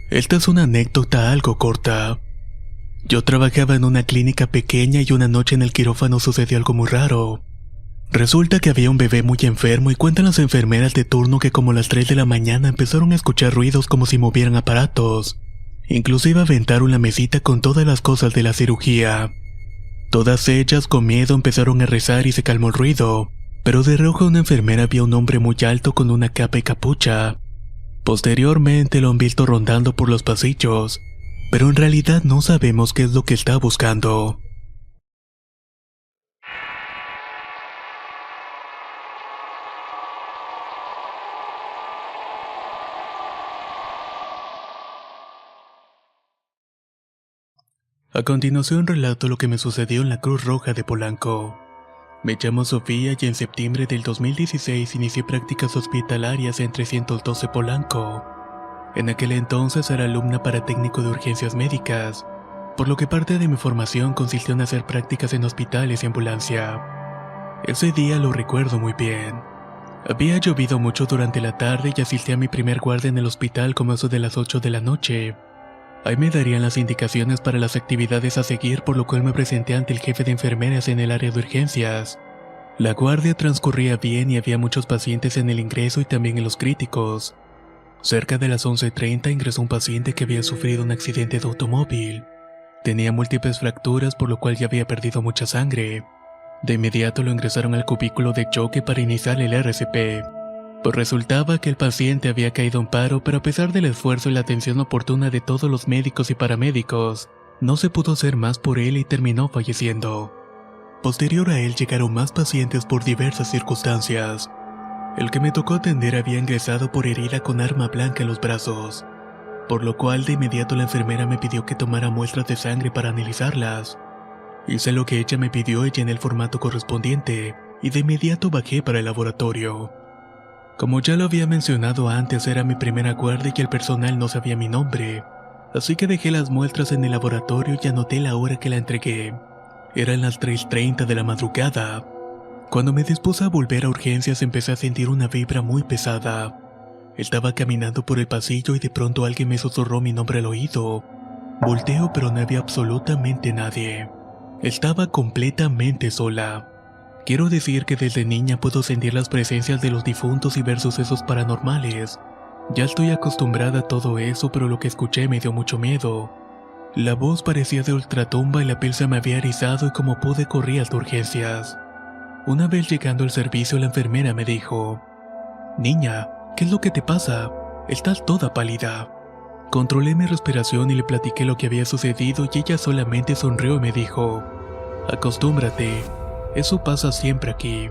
Esta es una anécdota algo corta. Yo trabajaba en una clínica pequeña y una noche en el quirófano sucedió algo muy raro. Resulta que había un bebé muy enfermo y cuentan las enfermeras de turno que como a las 3 de la mañana empezaron a escuchar ruidos como si movieran aparatos. Inclusive aventaron la mesita con todas las cosas de la cirugía. Todas ellas con miedo empezaron a rezar y se calmó el ruido, pero de reojo una enfermera vio a un hombre muy alto con una capa y capucha. Posteriormente lo han visto rondando por los pasillos, pero en realidad no sabemos qué es lo que está buscando. A continuación relato lo que me sucedió en la Cruz Roja de Polanco. Me llamo Sofía y en septiembre del 2016 inicié prácticas hospitalarias en 312 Polanco. En aquel entonces era alumna para técnico de urgencias médicas, por lo que parte de mi formación consistió en hacer prácticas en hospitales y ambulancia. Ese día lo recuerdo muy bien. Había llovido mucho durante la tarde y asistí a mi primer guardia en el hospital como eso de las 8 de la noche. Ahí me darían las indicaciones para las actividades a seguir, por lo cual me presenté ante el jefe de enfermeras en el área de urgencias. La guardia transcurría bien y había muchos pacientes en el ingreso y también en los críticos. Cerca de las 11:30 ingresó un paciente que había sufrido un accidente de automóvil. Tenía múltiples fracturas, por lo cual ya había perdido mucha sangre. De inmediato lo ingresaron al cubículo de choque para iniciar el RCP. Pues resultaba que el paciente había caído en paro, pero a pesar del esfuerzo y la atención oportuna de todos los médicos y paramédicos, no se pudo hacer más por él y terminó falleciendo. Posterior a él llegaron más pacientes por diversas circunstancias. El que me tocó atender había ingresado por herida con arma blanca en los brazos, por lo cual de inmediato la enfermera me pidió que tomara muestras de sangre para analizarlas. Hice lo que ella me pidió y llené el formato correspondiente, y de inmediato bajé para el laboratorio. Como ya lo había mencionado antes, era mi primera guardia y el personal no sabía mi nombre, así que dejé las muestras en el laboratorio y anoté la hora que la entregué. Eran las 3:30 de la madrugada. Cuando me dispuse a volver a urgencias empecé a sentir una vibra muy pesada. Estaba caminando por el pasillo y de pronto alguien me susurró mi nombre al oído. Volteo, pero no había absolutamente nadie. Estaba completamente sola. Quiero decir que desde niña puedo sentir las presencias de los difuntos y ver sucesos paranormales. Ya estoy acostumbrada a todo eso, pero lo que escuché me dio mucho miedo. La voz parecía de ultratumba y la piel se me había erizado y como pude corrí a las urgencias. Una vez llegando al servicio, la enfermera me dijo: «Niña, ¿qué es lo que te pasa? Estás toda pálida». Controlé mi respiración y le platiqué lo que había sucedido y ella solamente sonrió y me dijo: «Acostúmbrate. Eso pasa siempre aquí.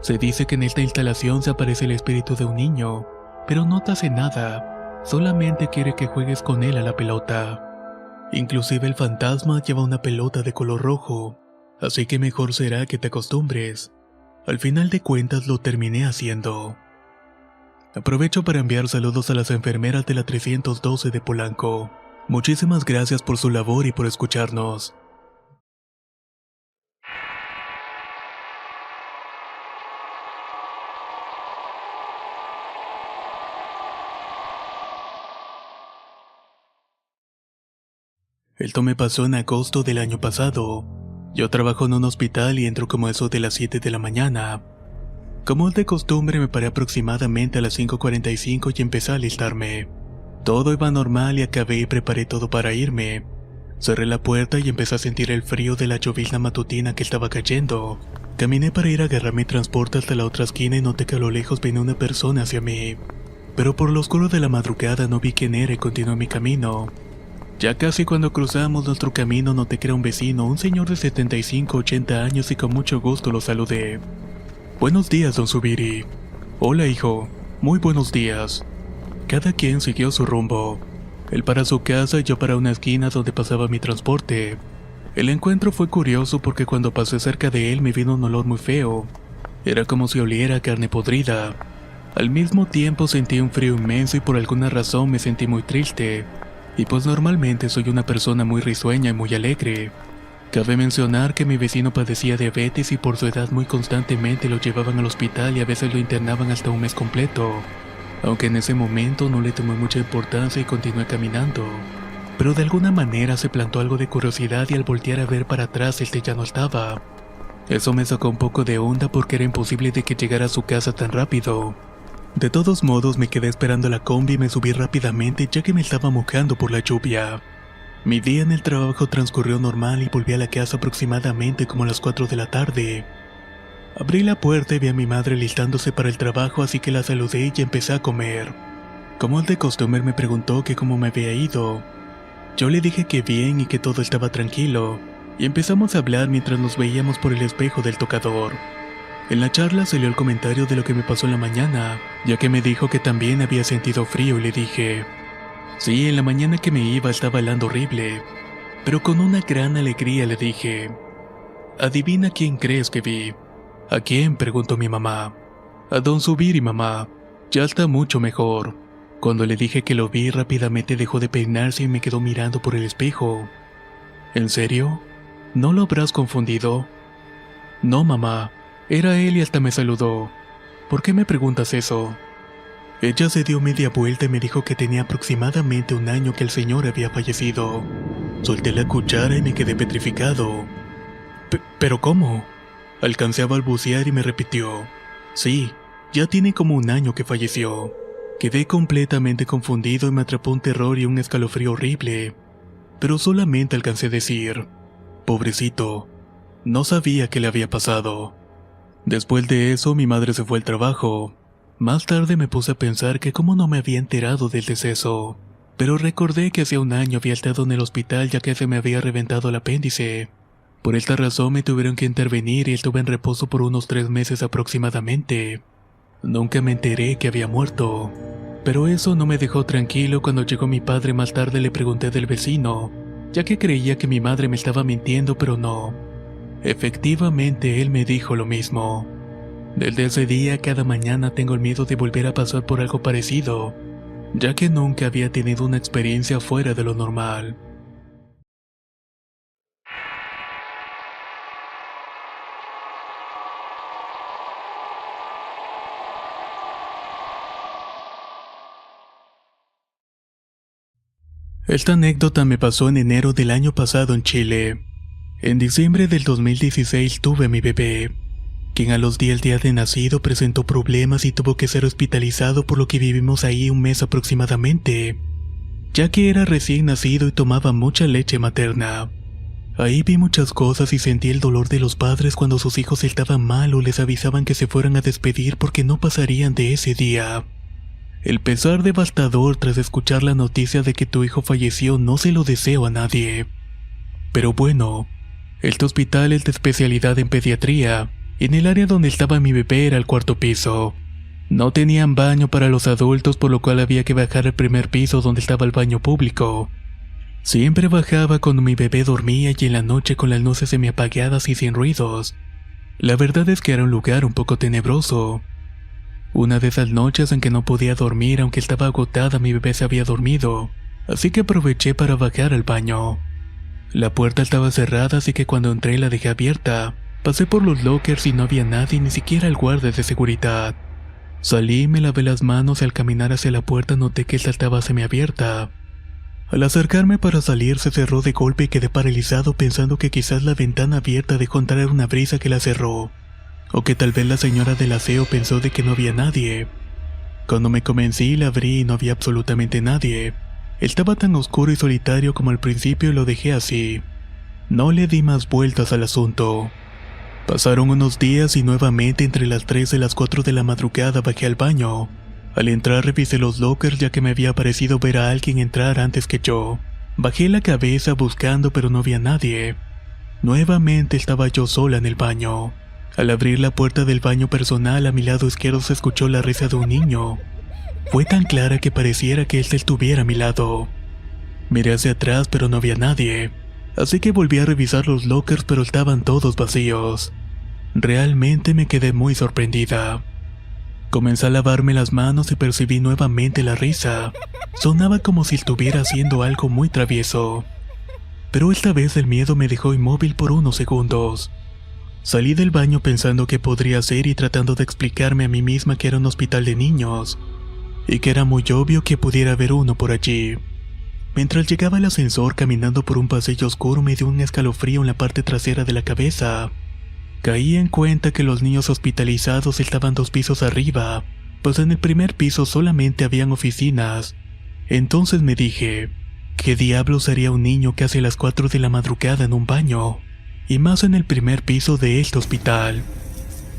Se dice que en esta instalación se aparece el espíritu de un niño, pero no te hace nada, solamente quiere que juegues con él a la pelota. Inclusive el fantasma lleva una pelota de color rojo, así que mejor será que te acostumbres». Al final de cuentas lo terminé haciendo. Aprovecho para enviar saludos a las enfermeras de la 312 de Polanco. Muchísimas gracias por su labor y por escucharnos. Esto me pasó en agosto del año pasado. Yo trabajo en un hospital y entro como eso de las 7 de la mañana. Como es de costumbre, me paré aproximadamente a las 5:45 y empecé a alistarme. Todo iba normal y acabé y preparé todo para irme. Cerré la puerta y empecé a sentir el frío de la llovizna matutina que estaba cayendo. Caminé para ir a agarrar mi transporte hasta la otra esquina y noté que a lo lejos venía una persona hacia mí. Pero por lo oscuro de la madrugada no vi quién era y continué mi camino. Ya casi cuando cruzamos nuestro camino noté que era un vecino, un señor de 75-80 años y con mucho gusto lo saludé. «Buenos días, don Zubiri». «Hola, hijo. Muy buenos días». Cada quien siguió su rumbo. Él para su casa y yo para una esquina donde pasaba mi transporte. El encuentro fue curioso porque cuando pasé cerca de él me vino un olor muy feo. Era como si oliera a carne podrida. Al mismo tiempo sentí un frío inmenso y por alguna razón me sentí muy triste. Y pues normalmente soy una persona muy risueña y muy alegre. Cabe mencionar que mi vecino padecía diabetes y por su edad muy constantemente lo llevaban al hospital y a veces lo internaban hasta un mes completo. aunque en ese momento no le tomé mucha importancia y continué caminando. Pero de alguna manera se plantó algo de curiosidad y al voltear a ver para atrás ya no estaba. Eso me sacó un poco de onda porque era imposible de que llegara a su casa tan rápido. De todos modos me quedé esperando la combi y me subí rápidamente ya que me estaba mojando por la lluvia. Mi día en el trabajo transcurrió normal y volví a la casa aproximadamente como a las 4 de la tarde. Abrí la puerta y vi a mi madre listándose para el trabajo, así que la saludé y empecé a comer. Como es de costumbre, me preguntó que cómo me había ido. Yo le dije que bien y que todo estaba tranquilo, y empezamos a hablar mientras nos veíamos por el espejo del tocador. En la charla salió el comentario de lo que me pasó en la mañana, ya que me dijo que también había sentido frío y le dije: sí, en la mañana que me iba estaba helando horrible, pero con una gran alegría le dije: adivina quién crees que vi. ¿A quién?, preguntó mi mamá. A don Zubiri, mamá. Ya está mucho mejor. Cuando le dije que lo vi, rápidamente dejó de peinarse y me quedó mirando por el espejo. ¿En serio? ¿No lo habrás confundido? No, mamá. Era él y hasta me saludó. ¿Por qué me preguntas eso? Ella se dio media vuelta y me dijo que tenía aproximadamente un año que el señor había fallecido. Solté la cuchara y me quedé petrificado. ¿Pero cómo? Alcancé a balbucear y me repitió: sí, ya tiene como un año que falleció. Quedé completamente confundido y me atrapó un terror y un escalofrío horrible. Pero solamente alcancé a decir: pobrecito, no sabía qué le había pasado. Después de eso, mi madre se fue al trabajo. Más tarde me puse a pensar que cómo no me había enterado del deceso. Pero recordé que hacía un año había estado en el hospital ya que se me había reventado el apéndice. Por esta razón me tuvieron que intervenir y estuve en reposo por unos 3 meses aproximadamente. Nunca me enteré que había muerto. Pero eso no me dejó tranquilo. Cuando llegó mi padre más tarde le pregunté del vecino, ya que creía que mi madre me estaba mintiendo, pero no. Efectivamente, él me dijo lo mismo. Desde ese día, cada mañana tengo el miedo de volver a pasar por algo parecido, ya que nunca había tenido una experiencia fuera de lo normal. Esta anécdota me pasó en enero del año pasado en Chile. En diciembre del 2016 tuve a mi bebé, quien a los 10 días de nacido presentó problemas y tuvo que ser hospitalizado, por lo que vivimos ahí un mes aproximadamente, ya que era recién nacido y tomaba mucha leche materna. Ahí vi muchas cosas y sentí el dolor de los padres cuando sus hijos estaban mal o les avisaban que se fueran a despedir porque no pasarían de ese día. El pesar devastador tras escuchar la noticia de que tu hijo falleció no se lo deseo a nadie. Pero bueno, este hospital es de especialidad en pediatría. En el área donde estaba mi bebé era el 4º piso. No tenían baño para los adultos, por lo cual había que bajar al primer piso donde estaba el baño público. Siempre bajaba cuando mi bebé dormía y en la noche con las luces semiapagadas y sin ruidos. La verdad es que era un lugar un poco tenebroso. Una de esas noches en que no podía dormir, aunque estaba agotada, mi bebé se había dormido, así que aproveché para bajar al baño. La puerta estaba cerrada, así que cuando entré la dejé abierta. Pasé por los lockers y no había nadie, ni siquiera el guardia de seguridad. Salí, me lavé las manos y al caminar hacia la puerta noté que esta estaba semiabierta. Al acercarme para salir se cerró de golpe y quedé paralizado pensando que quizás la ventana abierta dejó entrar una brisa que la cerró, o que tal vez la señora del aseo pensó de que no había nadie. Cuando me convencí la abrí y no había absolutamente nadie. Estaba tan oscuro y solitario como al principio y lo dejé así. No le di más vueltas al asunto. Pasaron unos días y nuevamente entre las 3 y las 4 de la madrugada bajé al baño. Al entrar revisé los lockers ya que me había parecido ver a alguien entrar antes que yo. Bajé la cabeza buscando pero no había nadie. Nuevamente estaba yo sola en el baño. Al abrir la puerta del baño personal a mi lado izquierdo se escuchó la risa de un niño. Fue tan clara que pareciera que él estuviera a mi lado. Miré hacia atrás pero no había nadie, así que volví a revisar los lockers pero estaban todos vacíos. Realmente me quedé muy sorprendida. Comencé a lavarme las manos y percibí nuevamente la risa. Sonaba como si estuviera haciendo algo muy travieso. Pero esta vez el miedo me dejó inmóvil por unos segundos. Salí del baño pensando qué podría ser y tratando de explicarme a mí misma que era un hospital de niños. y que era muy obvio que pudiera haber uno por allí. Mientras llegaba el ascensor caminando por un pasillo oscuro me dio un escalofrío en la parte trasera de la cabeza. Caí en cuenta que los niños hospitalizados estaban 2 pisos arriba, pues en el primer piso solamente habían oficinas. Entonces me dije, ¿qué diablos haría un niño casi a las 4 de la madrugada en un baño? Y más en el primer piso de este hospital.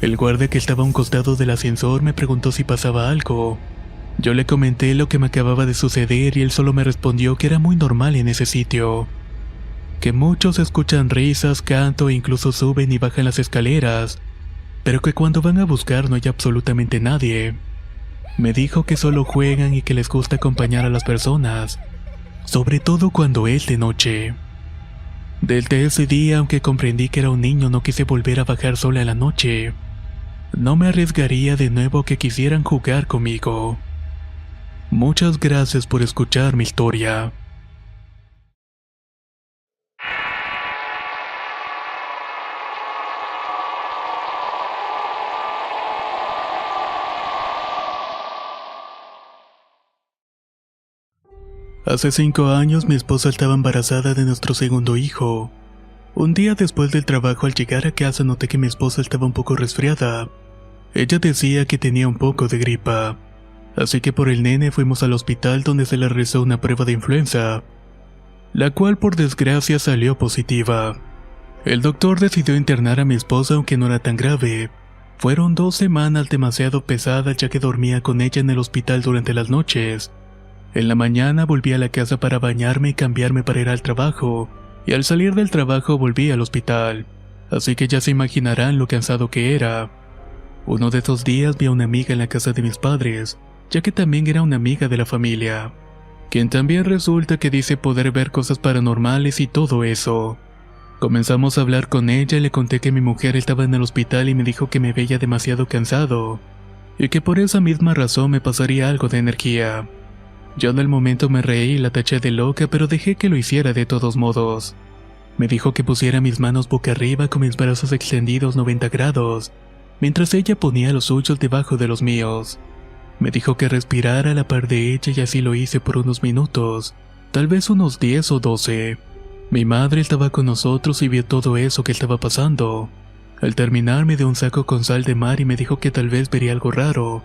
El guardia que estaba a un costado del ascensor me preguntó si pasaba algo. Yo le comenté lo que me acababa de suceder y él solo me respondió que era muy normal en ese sitio. Que muchos escuchan risas, canto e incluso suben y bajan las escaleras, pero que cuando van a buscar no hay absolutamente nadie. Me dijo que solo juegan y que les gusta acompañar a las personas, sobre todo cuando es de noche. Desde ese día, aunque comprendí que era un niño, no quise volver a bajar sola en la noche. No me arriesgaría de nuevo a que quisieran jugar conmigo. Muchas gracias por escuchar mi historia. Hace 5 años mi esposa estaba embarazada de nuestro segundo hijo. Un día después del trabajo, al llegar a casa noté que mi esposa estaba un poco resfriada. Ella decía que tenía un poco de gripa. Así que por el nene fuimos al hospital donde se le realizó una prueba de influenza, la cual por desgracia salió positiva. El doctor decidió internar a mi esposa aunque no era tan grave. Fueron 2 semanas demasiado pesadas ya que dormía con ella en el hospital durante las noches. En la mañana volví a la casa para bañarme y cambiarme para ir al trabajo, y al salir del trabajo volví al hospital, así que ya se imaginarán lo cansado que era. Uno de esos días vi a una amiga en la casa de mis padres, ya que también era una amiga de la familia, quien también resulta que dice poder ver cosas paranormales y todo eso. Comenzamos a hablar con ella y le conté que mi mujer estaba en el hospital y me dijo que me veía demasiado cansado, y que por esa misma razón me pasaría algo de energía. Yo en el momento me reí y la taché de loca, pero dejé que lo hiciera de todos modos. Me dijo que pusiera mis manos boca arriba con mis brazos extendidos 90 grados, mientras ella ponía los suyos debajo de los míos. Me dijo que respirara a la par de ella y así lo hice por unos minutos, tal vez unos 10 o 12. Mi madre estaba con nosotros y vio todo eso que estaba pasando. Al terminar me dio un saco con sal de mar y me dijo que tal vez vería algo raro,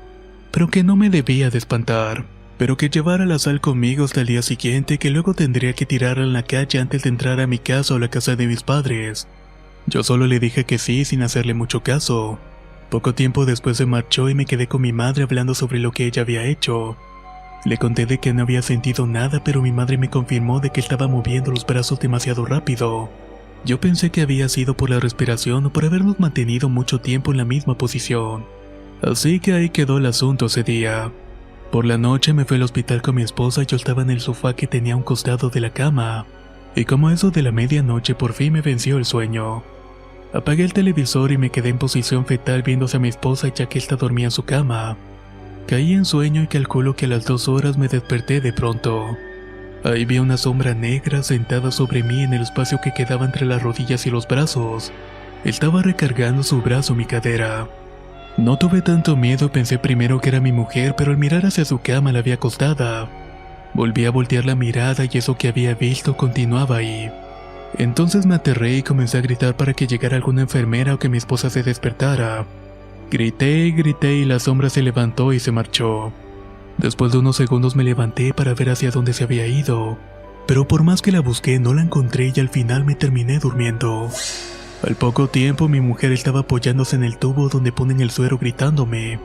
pero que no me debía de espantar, pero que llevara la sal conmigo hasta el día siguiente y que luego tendría que tirarla en la calle antes de entrar a mi casa o la casa de mis padres. Yo solo le dije que sí sin hacerle mucho caso. Poco tiempo después se marchó y me quedé con mi madre hablando sobre lo que ella había hecho. Le conté de que no había sentido nada, pero mi madre me confirmó de que estaba moviendo los brazos demasiado rápido. Yo pensé que había sido por la respiración o por habernos mantenido mucho tiempo en la misma posición. Así que ahí quedó el asunto ese día. Por la noche me fui al hospital con mi esposa y yo estaba en el sofá que tenía a un costado de la cama. Y como eso de la medianoche por fin me venció el sueño. Apagué el televisor y me quedé en posición fetal viéndose a mi esposa ya que ésta dormía en su cama. Caí en sueño y calculo que a las 2 horas me desperté de pronto. Ahí vi una sombra negra sentada sobre mí en el espacio que quedaba entre las rodillas y los brazos. Estaba recargando su brazo en mi cadera. No tuve tanto miedo, pensé primero que era mi mujer, pero al mirar hacia su cama la vi acostada. Volví a voltear la mirada y eso que había visto continuaba ahí. Entonces me aterré y comencé a gritar para que llegara alguna enfermera o que mi esposa se despertara. Grité y grité y la sombra se levantó y se marchó. Después de unos segundos me levanté para ver hacia dónde se había ido, pero por más que la busqué no la encontré y al final me terminé durmiendo. Al poco tiempo mi mujer estaba apoyándose en el tubo donde ponen el suero gritándome: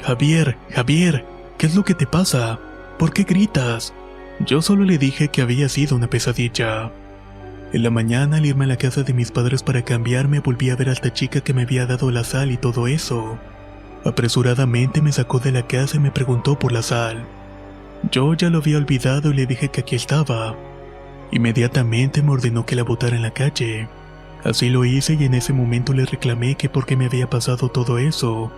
Javier, Javier, ¿qué es lo que te pasa? ¿Por qué gritas? Yo solo le dije que había sido una pesadilla. En la mañana, al irme a la casa de mis padres para cambiarme, volví a ver a esta chica que me había dado la sal y todo eso. Apresuradamente me sacó de la casa y me preguntó por la sal. Yo ya lo había olvidado y le dije que aquí estaba. Inmediatamente me ordenó que la botara en la calle. Así lo hice y en ese momento le reclamé que por qué me había pasado todo eso.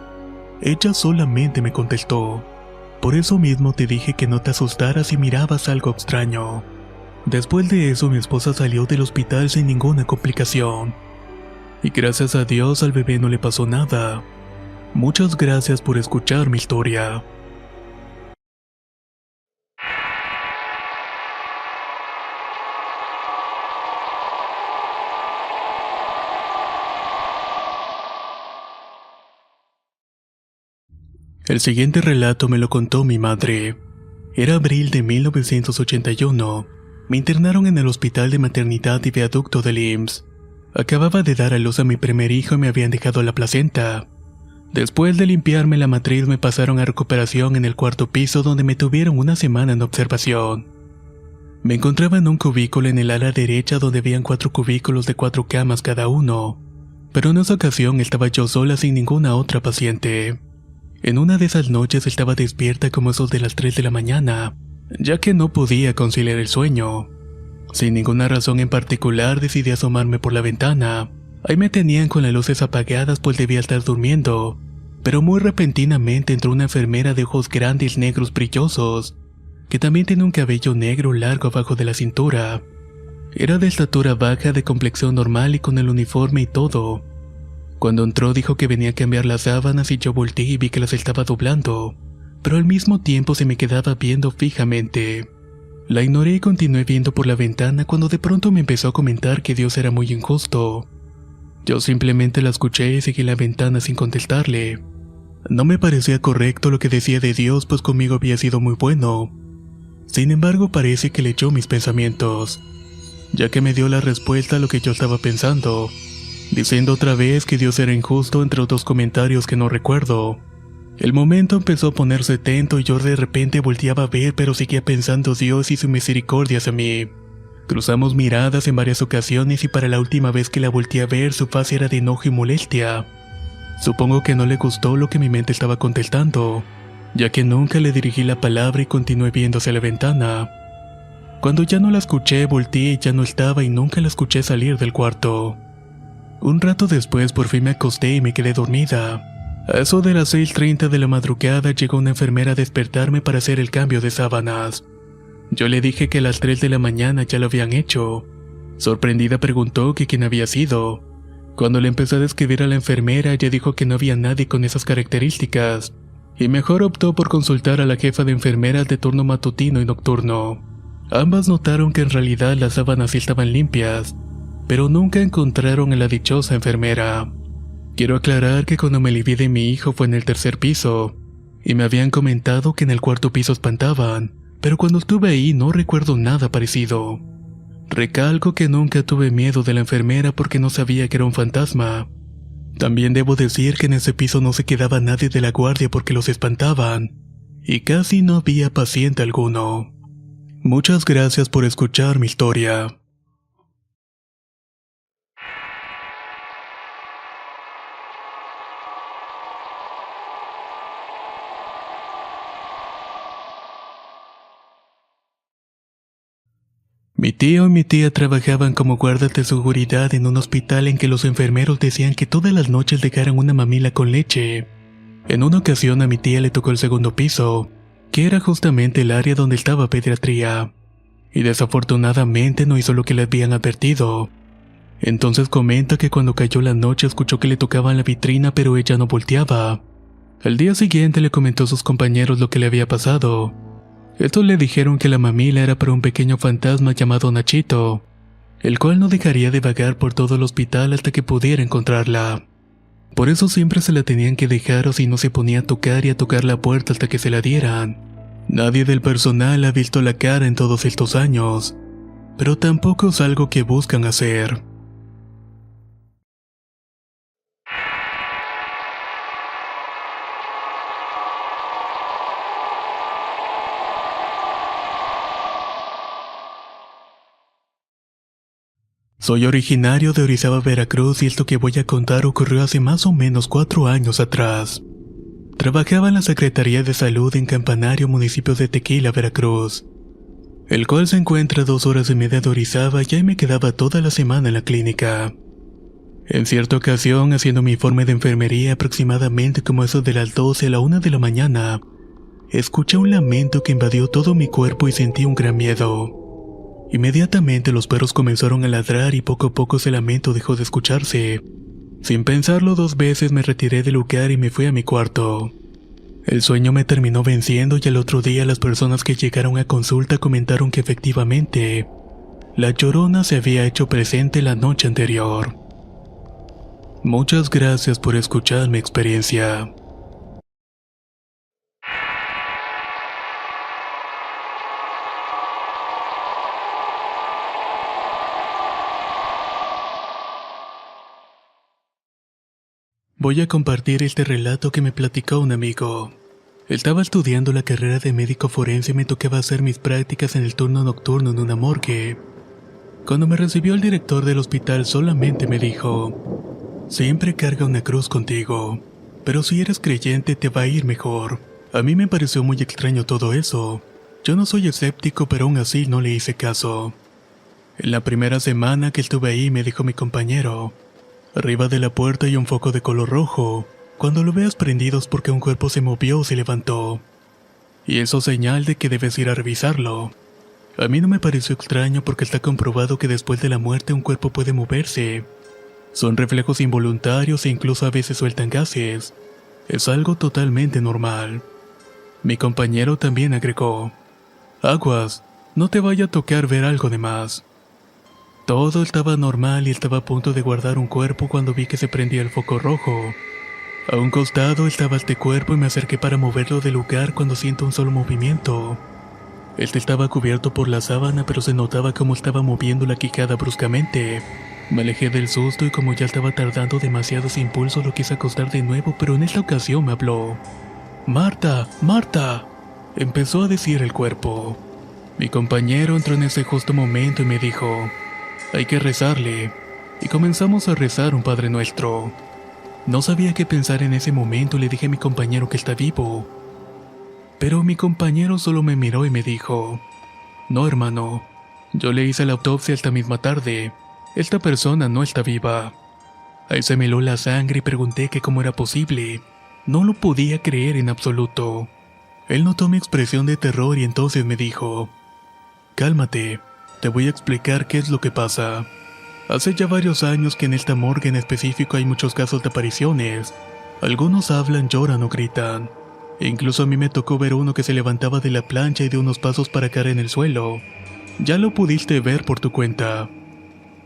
Ella solamente me contestó: por eso mismo te dije que no te asustaras si mirabas algo extraño. Después de eso mi esposa salió del hospital sin ninguna complicación. Y gracias a Dios al bebé no le pasó nada. Muchas gracias por escuchar mi historia. El siguiente relato me lo contó mi madre. Era abril de 1981. Me internaron en el hospital de maternidad y viaducto del IMSS. Acababa de dar a luz a mi primer hijo y me habían dejado la placenta. Después de limpiarme la matriz me pasaron a recuperación en el cuarto piso donde me tuvieron una semana en observación. Me encontraba en un cubículo en el ala derecha donde habían 4 cubículos de 4 camas cada uno, pero en esa ocasión estaba yo sola sin ninguna otra paciente. En una de esas noches estaba despierta como esos de las 3 de la mañana, ya que no podía conciliar el sueño. Sin ninguna razón en particular decidí asomarme por la ventana. Ahí me tenían con las luces apagadas pues debía estar durmiendo, pero muy repentinamente entró una enfermera de ojos grandes negros brillosos, que también tenía un cabello negro largo abajo de la cintura. Era de estatura baja, de complexión normal y con el uniforme y todo. Cuando entró dijo que venía a cambiar las sábanas y yo volteé y vi que las estaba doblando, pero al mismo tiempo se me quedaba viendo fijamente. La ignoré y continué viendo por la ventana cuando de pronto me empezó a comentar que Dios era muy injusto. Yo simplemente la escuché y seguí la ventana sin contestarle. No me parecía correcto lo que decía de Dios, pues conmigo había sido muy bueno. Sin embargo, parece que leyó mis pensamientos, ya que me dio la respuesta a lo que yo estaba pensando, diciendo otra vez que Dios era injusto entre otros comentarios que no recuerdo. El momento empezó a ponerse tenso y yo de repente volteaba a ver, pero seguía pensando Dios y su misericordia hacia mí. Cruzamos miradas en varias ocasiones y para la última vez que la volteé a ver su faz era de enojo y molestia. Supongo que no le gustó lo que mi mente estaba contestando, ya que nunca le dirigí la palabra y continué viendo hacia la ventana. Cuando ya no la escuché, volteé y ya no estaba y nunca la escuché salir del cuarto. Un rato después por fin me acosté y me quedé dormida. A eso de las 6:30 de la madrugada llegó una enfermera a despertarme para hacer el cambio de sábanas. Yo le dije que a las 3 de la mañana ya lo habían hecho. Sorprendida preguntó que quién había sido. Cuando le empecé a describir a la enfermera, ella dijo que no había nadie con esas características, y mejor optó por consultar a la jefa de enfermeras de turno matutino y nocturno. Ambas notaron que en realidad las sábanas sí estaban limpias, pero nunca encontraron a la dichosa enfermera. Quiero aclarar que cuando me alivié de mi hijo fue en el 3er piso, y me habían comentado que en el 4.º piso espantaban, pero cuando estuve ahí no recuerdo nada parecido. Recalco que nunca tuve miedo de la enfermera porque no sabía que era un fantasma. También debo decir que en ese piso no se quedaba nadie de la guardia porque los espantaban, y casi no había paciente alguno. Muchas gracias por escuchar mi historia. Mi tío y mi tía trabajaban como guardas de seguridad en un hospital en que los enfermeros decían que todas las noches dejaran una mamila con leche. En una ocasión a mi tía le tocó el 2.º piso, que era justamente el área donde estaba pediatría, y desafortunadamente no hizo lo que le habían advertido. Entonces comenta que cuando cayó la noche escuchó que le tocaban la vitrina pero ella no volteaba. Al día siguiente le comentó a sus compañeros lo que le había pasado. Estos le dijeron que la mamila era para un pequeño fantasma llamado Nachito, el cual no dejaría de vagar por todo el hospital hasta que pudiera encontrarla. Por eso siempre se la tenían que dejar o si no se ponía a tocar y a tocar la puerta hasta que se la dieran. Nadie del personal ha visto la cara en todos estos años, pero tampoco es algo que buscan hacer. Soy originario de Orizaba, Veracruz y esto que voy a contar ocurrió hace más o menos 4 años atrás. Trabajaba en la Secretaría de Salud en Campanario, municipio de Tequila, Veracruz, el cual se encuentra a 2 horas y media de Orizaba y ahí me quedaba toda la semana en la clínica. En cierta ocasión, haciendo mi informe de enfermería aproximadamente como eso de las 12 a la 1 de la mañana, escuché un lamento que invadió todo mi cuerpo y sentí un gran miedo. Inmediatamente los perros comenzaron a ladrar y poco a poco ese lamento dejó de escucharse. Sin pensarlo 2 veces me retiré del lugar y me fui a mi cuarto. El sueño me terminó venciendo y al otro día las personas que llegaron a consulta comentaron que efectivamente, la Llorona se había hecho presente la noche anterior. Muchas gracias por escuchar mi experiencia. Voy a compartir este relato que me platicó un amigo. Estaba estudiando la carrera de médico forense y me tocaba hacer mis prácticas en el turno nocturno en una morgue. Cuando me recibió el director del hospital solamente me dijo: siempre carga una cruz contigo, pero si eres creyente te va a ir mejor. A mí me pareció muy extraño todo eso. Yo no soy escéptico, pero aún así no le hice caso. En la primera semana que estuve ahí me dijo mi compañero: arriba de la puerta hay un foco de color rojo. Cuando lo veas prendido es porque un cuerpo se movió o se levantó. Y eso es señal de que debes ir a revisarlo. A mí no me pareció extraño porque está comprobado que después de la muerte un cuerpo puede moverse. Son reflejos involuntarios e incluso a veces sueltan gases. Es algo totalmente normal. Mi compañero también agregó: aguas, no te vaya a tocar ver algo de más. Todo estaba normal y estaba a punto de guardar un cuerpo cuando vi que se prendía el foco rojo. A un costado estaba este cuerpo y me acerqué para moverlo del lugar cuando siento un solo movimiento. Este estaba cubierto por la sábana, pero se notaba cómo estaba moviendo la quijada bruscamente. Me alejé del susto y como ya estaba tardando demasiados impulsos lo quise acostar de nuevo, pero en esta ocasión me habló. «Marta, Marta», empezó a decir el cuerpo. Mi compañero entró en ese justo momento y me dijo: «Hay que rezarle», y comenzamos a rezar un Padre Nuestro. No sabía qué pensar en ese momento y le dije a mi compañero que está vivo. Pero mi compañero solo me miró y me dijo: «No, hermano, yo le hice la autopsia esta misma tarde. Esta persona no está viva». Ahí se me heló la sangre y pregunté que cómo era posible. No lo podía creer en absoluto. Él notó mi expresión de terror y entonces me dijo: «Cálmate, te voy a explicar qué es lo que pasa. Hace ya varios años que en esta morgue en específico hay muchos casos de apariciones. Algunos hablan, lloran o gritan. E incluso a mí me tocó ver uno que se levantaba de la plancha y dio unos pasos para caer en el suelo. Ya lo pudiste ver por tu cuenta».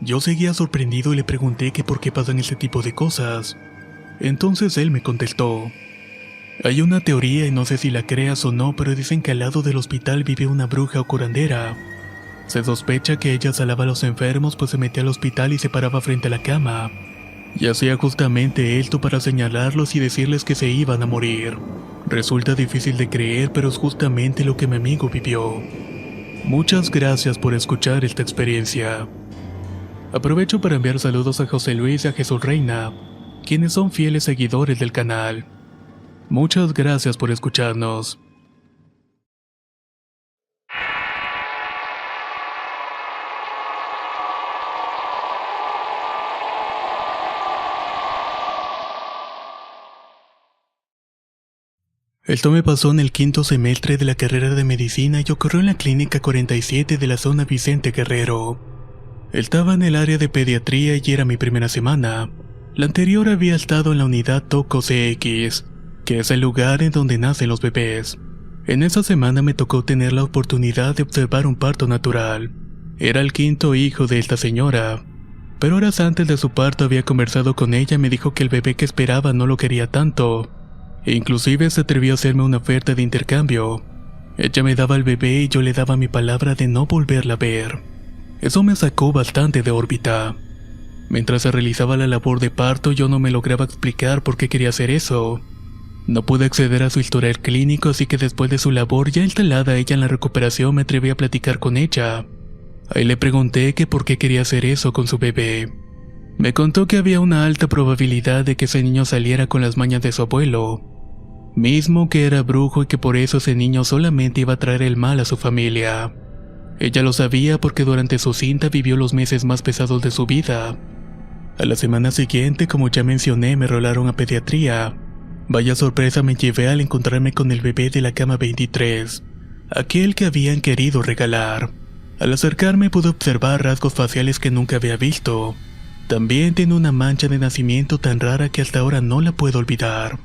Yo seguía sorprendido y le pregunté que por qué pasan ese tipo de cosas. Entonces él me contestó: «Hay una teoría y no sé si la creas o no, pero dicen que al lado del hospital vive una bruja o curandera. Se sospecha que ella salaba a los enfermos, pues se metía al hospital y se paraba frente a la cama. Y hacía justamente esto para señalarlos y decirles que se iban a morir. Resulta difícil de creer, pero es justamente lo que mi amigo vivió. Muchas gracias por escuchar esta experiencia». Aprovecho para enviar saludos a José Luis y a Jesús Reina, quienes son fieles seguidores del canal. Muchas gracias por escucharnos. Esto me pasó en el quinto semestre de la carrera de medicina y ocurrió en la clínica 47 de la zona Vicente Guerrero. Estaba en el área de pediatría y era mi primera semana. La anterior había estado en la unidad Toco CX, que es el lugar en donde nacen los bebés. En esa semana me tocó tener la oportunidad de observar un parto natural. Era el quinto hijo de esta señora. Pero horas antes de su parto había conversado con ella y me dijo que el bebé que esperaba no lo quería tanto. E inclusive se atrevió a hacerme una oferta de intercambio. Ella me daba el bebé y yo le daba mi palabra de no volverla a ver. Eso me sacó bastante de órbita. Mientras se realizaba la labor de parto, yo no me lograba explicar por qué quería hacer eso. No pude acceder a su historial clínico, así que después de su labor ya instalada ella en la recuperación me atreví a platicar con ella. Ahí le pregunté que por qué quería hacer eso con su bebé. Me contó que había una alta probabilidad de que ese niño saliera con las mañas de su abuelo, mismo que era brujo y que por eso ese niño solamente iba a traer el mal a su familia. Ella lo sabía porque durante su cinta vivió los meses más pesados de su vida. A la semana siguiente, como ya mencioné, me rolaron a pediatría. Vaya sorpresa me llevé al encontrarme con el bebé de la cama 23, aquel que habían querido regalar. Al acercarme pude observar rasgos faciales que nunca había visto. También tiene una mancha de nacimiento tan rara que hasta ahora no la puedo olvidar.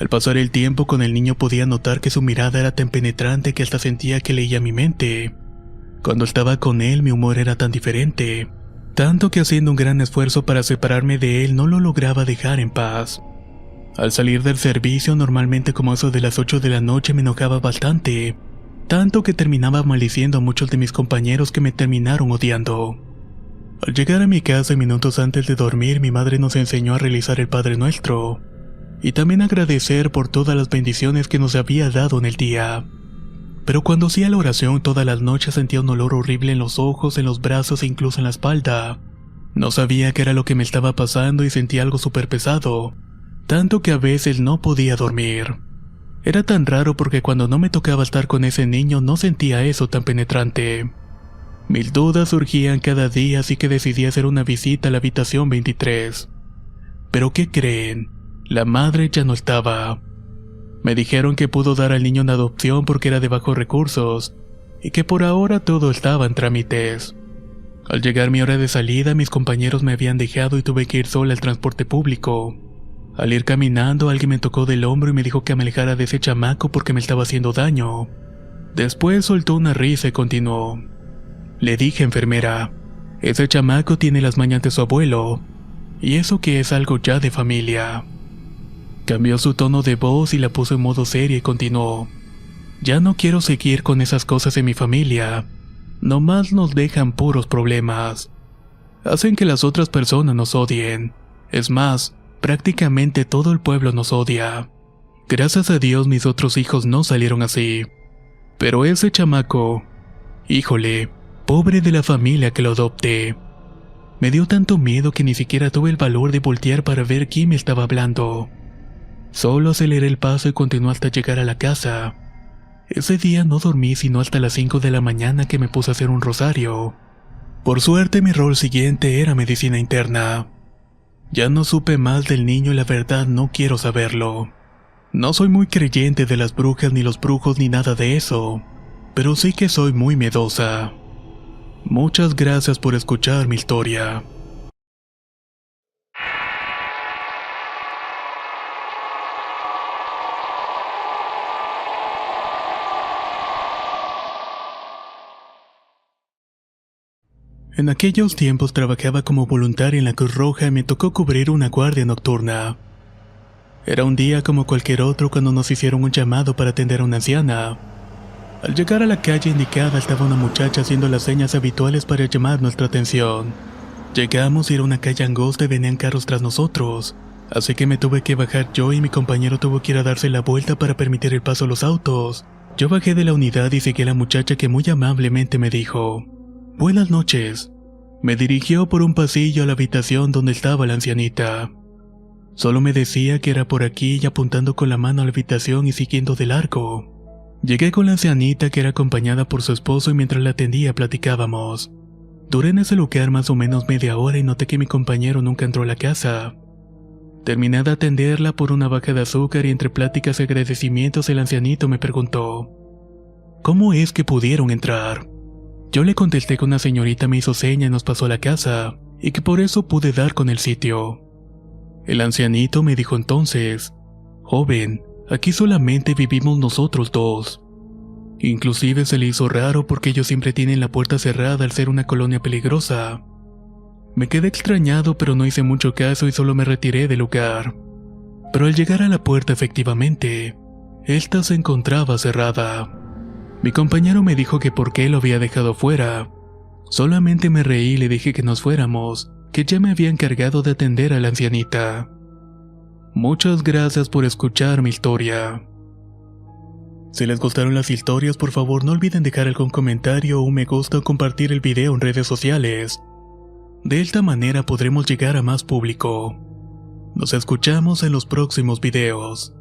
Al pasar el tiempo con el niño podía notar que su mirada era tan penetrante que hasta sentía que leía mi mente. Cuando estaba con él mi humor era tan diferente, tanto que haciendo un gran esfuerzo para separarme de él no lo lograba dejar en paz. Al salir del servicio normalmente como eso de las 8 de la noche me enojaba bastante, tanto que terminaba maldiciendo a muchos de mis compañeros que me terminaron odiando. Al llegar a mi casa minutos antes de dormir, mi madre nos enseñó a realizar el Padre Nuestro y también agradecer por todas las bendiciones que nos había dado en el día. Pero cuando hacía la oración todas las noches sentía un olor horrible en los ojos, en los brazos e incluso en la espalda. No sabía qué era lo que me estaba pasando y sentía algo súper pesado, tanto que a veces no podía dormir. Era tan raro porque cuando no me tocaba estar con ese niño no sentía eso tan penetrante. Mil dudas surgían cada día, así que decidí hacer una visita a la habitación 23. Pero ¿qué creen? La madre ya no estaba. Me dijeron que pudo dar al niño en adopción porque era de bajos recursos y que por ahora todo estaba en trámites. Al llegar mi hora de salida, mis compañeros me habían dejado y tuve que ir sola al transporte público. Al ir caminando, alguien me tocó del hombro y me dijo que me alejara de ese chamaco porque me estaba haciendo daño. Después soltó una risa y continuó. Le dije, enfermera, ese chamaco tiene las mañas de su abuelo, y eso que es algo ya de familia. Cambió su tono de voz y la puso en modo seria y continuó. Ya no quiero seguir con esas cosas en mi familia. Nomás nos dejan puros problemas. Hacen que las otras personas nos odien. Es más, prácticamente todo el pueblo nos odia. Gracias a Dios mis otros hijos no salieron así. Pero ese chamaco, híjole, pobre de la familia que lo adopte. Me dio tanto miedo que ni siquiera tuve el valor de voltear para ver quién me estaba hablando. Solo aceleré el paso y continué hasta llegar a la casa. Ese día no dormí sino hasta las 5 de la mañana que me puse a hacer un rosario. Por suerte mi rol siguiente era medicina interna. Ya no supe más del niño y la verdad no quiero saberlo. No soy muy creyente de las brujas ni los brujos ni nada de eso, pero sí que soy muy miedosa. Muchas gracias por escuchar mi historia. En aquellos tiempos trabajaba como voluntaria en la Cruz Roja y me tocó cubrir una guardia nocturna. Era un día como cualquier otro cuando nos hicieron un llamado para atender a una anciana. Al llegar a la calle indicada estaba una muchacha haciendo las señas habituales para llamar nuestra atención. Llegamos y era una calle angosta y venían carros tras nosotros, así que me tuve que bajar yo y mi compañero tuvo que ir a darse la vuelta para permitir el paso a los autos. Yo bajé de la unidad y seguí a la muchacha que muy amablemente me dijo: «Buenas noches». Me dirigió por un pasillo a la habitación donde estaba la ancianita. Solo me decía que era por aquí y apuntando con la mano a la habitación y siguiendo de largo. Llegué con la ancianita que era acompañada por su esposo y mientras la atendía platicábamos. Duré en ese lugar más o menos media hora y noté que mi compañero nunca entró a la casa. Terminé de atenderla por una baja de azúcar y entre pláticas y agradecimientos el ancianito me preguntó: «¿Cómo es que pudieron entrar?». Yo le contesté que una señorita me hizo seña y nos pasó a la casa, y que por eso pude dar con el sitio. El ancianito me dijo entonces: «Joven, aquí solamente vivimos nosotros dos». Inclusive se le hizo raro porque ellos siempre tienen la puerta cerrada al ser una colonia peligrosa. Me quedé extrañado pero no hice mucho caso y solo me retiré del lugar. Pero al llegar a la puerta efectivamente, esta se encontraba cerrada. Mi compañero me dijo que por qué lo había dejado fuera. Solamente me reí y le dije que nos fuéramos, que ya me había encargado de atender a la ancianita. Muchas gracias por escuchar mi historia. Si les gustaron las historias, por favor no olviden dejar algún comentario o un me gusta o compartir el video en redes sociales. De esta manera podremos llegar a más público. Nos escuchamos en los próximos videos.